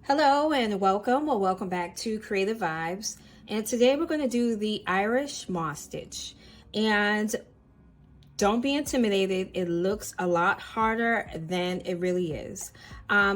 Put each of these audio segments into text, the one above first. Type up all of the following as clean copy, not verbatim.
Hello and welcome or welcome back to Creative Vibes. And today we're going to do the Irish moss stitch. And don't be intimidated. It looks a lot harder than it really is.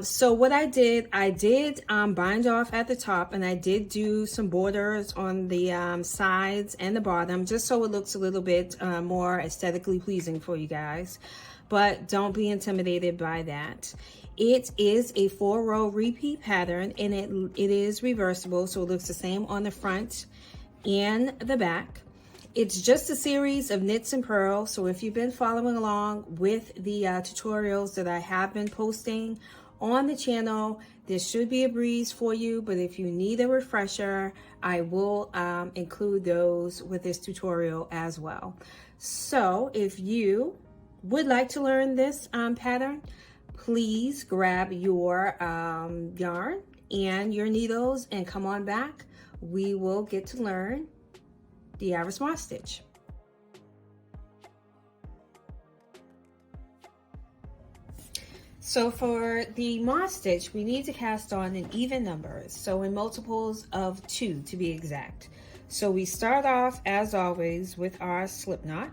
So what I did bind off at the top, and I did do some borders on the sides and the bottom, just so it looks a little bit more aesthetically pleasing for you guys. But don't be intimidated by that. It is a 4-row repeat pattern, and it is reversible, so it looks the same on the front and the back. It's just a series of knits and purls, so if you've been following along with the tutorials that I have been posting on the channel, this should be a breeze for you, but if you need a refresher, I will include those with this tutorial as well. So if you would like to learn this pattern, please grab your yarn and your needles and come on back. We will get to learn the Irish moss stitch. So for the moss stitch, we need to cast on in even numbers, so in multiples of 2 to be exact. So we start off as always with our slip knot.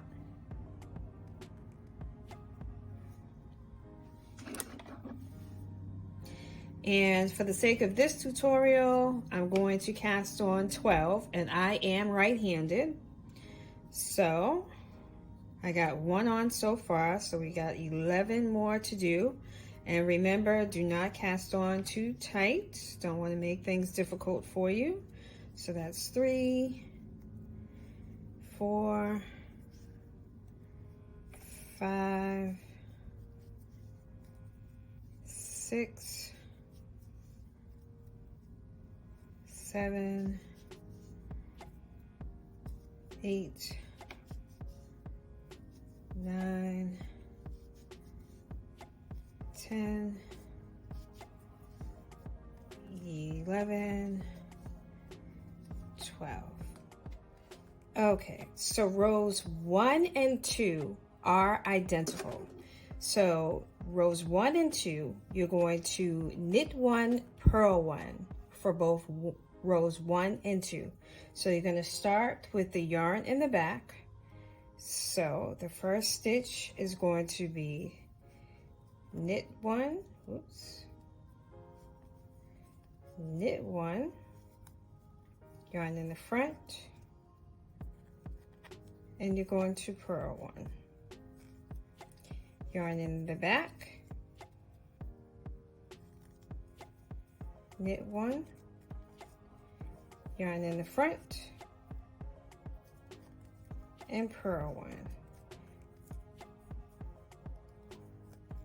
And for the sake of this tutorial, I'm going to cast on 12, and I am right-handed. So I got 1 on so far, so we got 11 more to do. And remember, do not cast on too tight. Don't want to make things difficult for you. So that's 3, 4, 5, 6, 7, 8, 9, 10, 11, 12. Okay, so rows 1 and 2 are identical. So rows 1 and 2, you're going to knit 1, purl 1 for both rows 1 and 2. So you're going to start with the yarn in the back. So the first stitch is going to be knit 1, knit 1, yarn in the front, and you're going to purl 1, yarn in the back, knit 1, yarn in the front, and purl 1.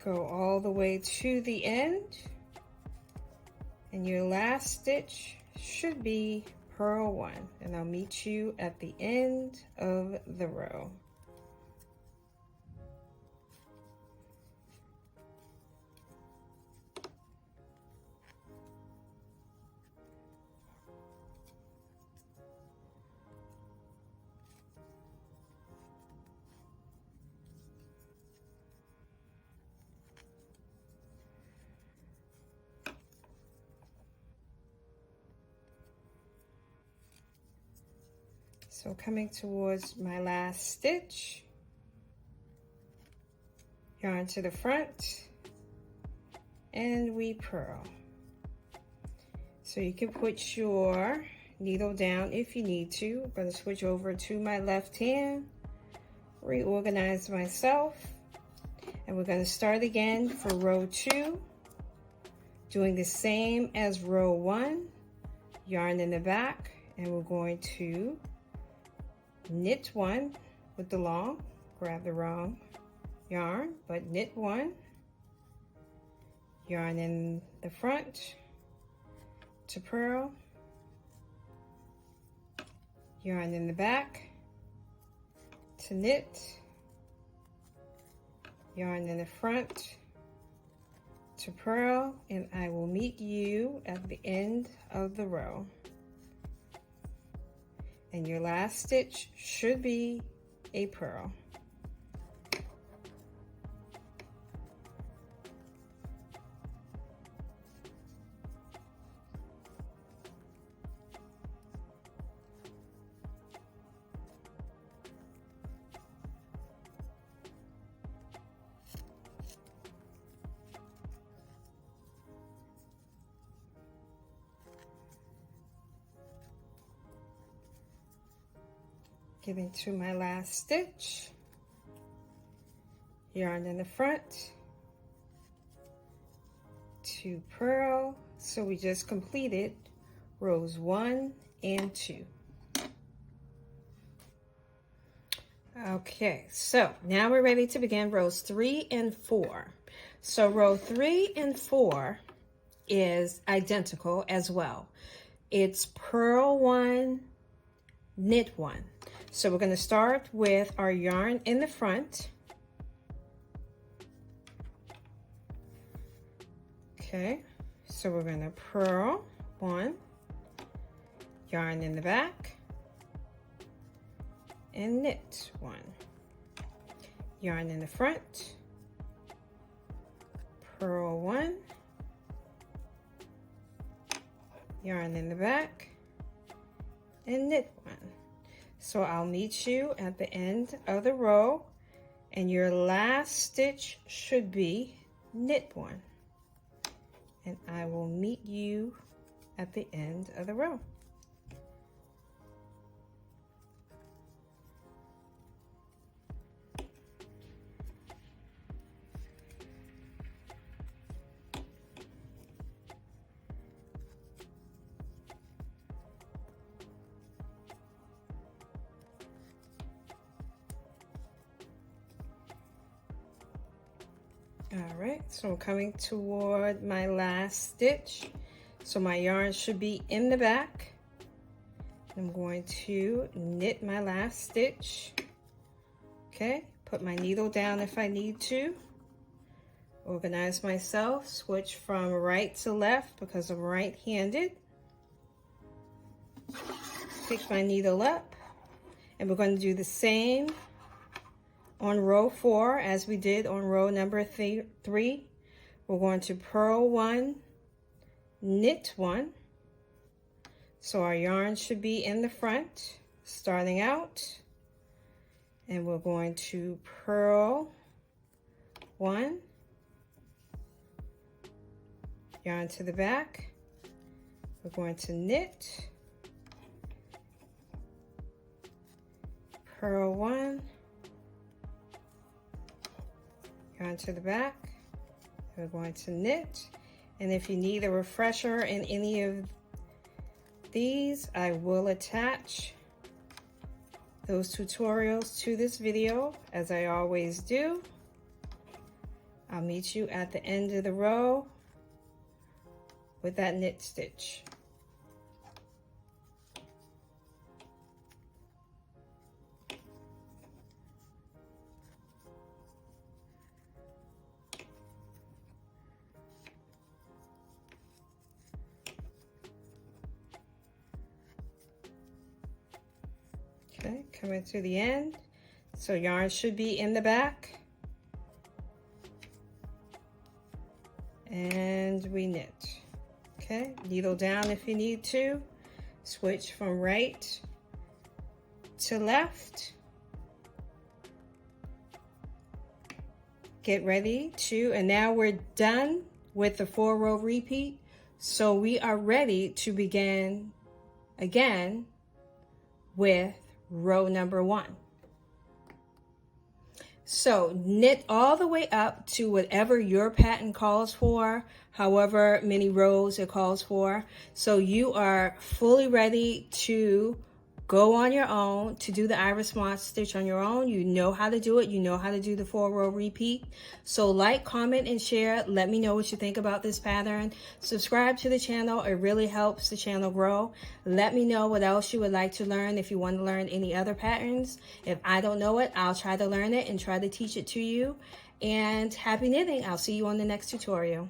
Go all the way to the end, and your last stitch should be purl 1, and I'll meet you at the end of the row. So coming towards my last stitch, yarn to the front, and we purl. So you can put your needle down if you need to. I'm going to switch over to my left hand, reorganize myself, and we're going to start again for row 2, doing the same as row 1, yarn in the back, and we're going to knit 1 with the long, grab the wrong yarn, but knit 1, yarn in the front to purl, yarn in the back to knit, yarn in the front to purl, and I will meet you at the end of the row. And your last stitch should be a purl. Getting to my last stitch, yarn in the front, 2 purl. So we just completed rows 1 and 2. Okay, so now we're ready to begin rows 3 and 4. So row 3 and 4 is identical as well. It's purl 1, knit 1. So we're going to start with our yarn in the front. Okay, so we're going to purl 1, yarn in the back, and knit 1. Yarn in the front, purl 1, yarn in the back, and knit 1. So I'll meet you at the end of the row, and your last stitch should be knit 1. And I will meet you at the end of the row. All right, so I'm coming toward my last stitch. So my yarn should be in the back. I'm going to knit my last stitch. Okay, put my needle down if I need to. Organize myself, switch from right to left because I'm right-handed. Pick my needle up, and we're going to do the same on row 4 as we did on row number 3. We're going to purl 1, knit 1. So our yarn should be in the front starting out, and we're going to purl 1, yarn to the back. We're going to knit, purl 1, yarn to the back. We're going to knit, and if you need a refresher in any of these, I will attach those tutorials to this video, as I always do. I'll meet you at the end of the row with that knit stitch. Okay, coming to the end. So yarn should be in the back. And we knit. Okay, needle down if you need to. Switch from right to left. Get ready to, and now we're done with the 4-row repeat. So we are ready to begin again with row number 1. So knit all the way up to whatever your pattern calls for, however many rows it calls for. So you are fully ready to go on your own, to do the iris moss stitch on your own. You know how to do it. You know how to do the 4-row repeat. So like, comment, and share. Let me know what you think about this pattern. Subscribe to the channel. It really helps the channel grow. Let me know what else you would like to learn if you want to learn any other patterns. If I don't know it, I'll try to learn it and try to teach it to you. And happy knitting. I'll see you on the next tutorial.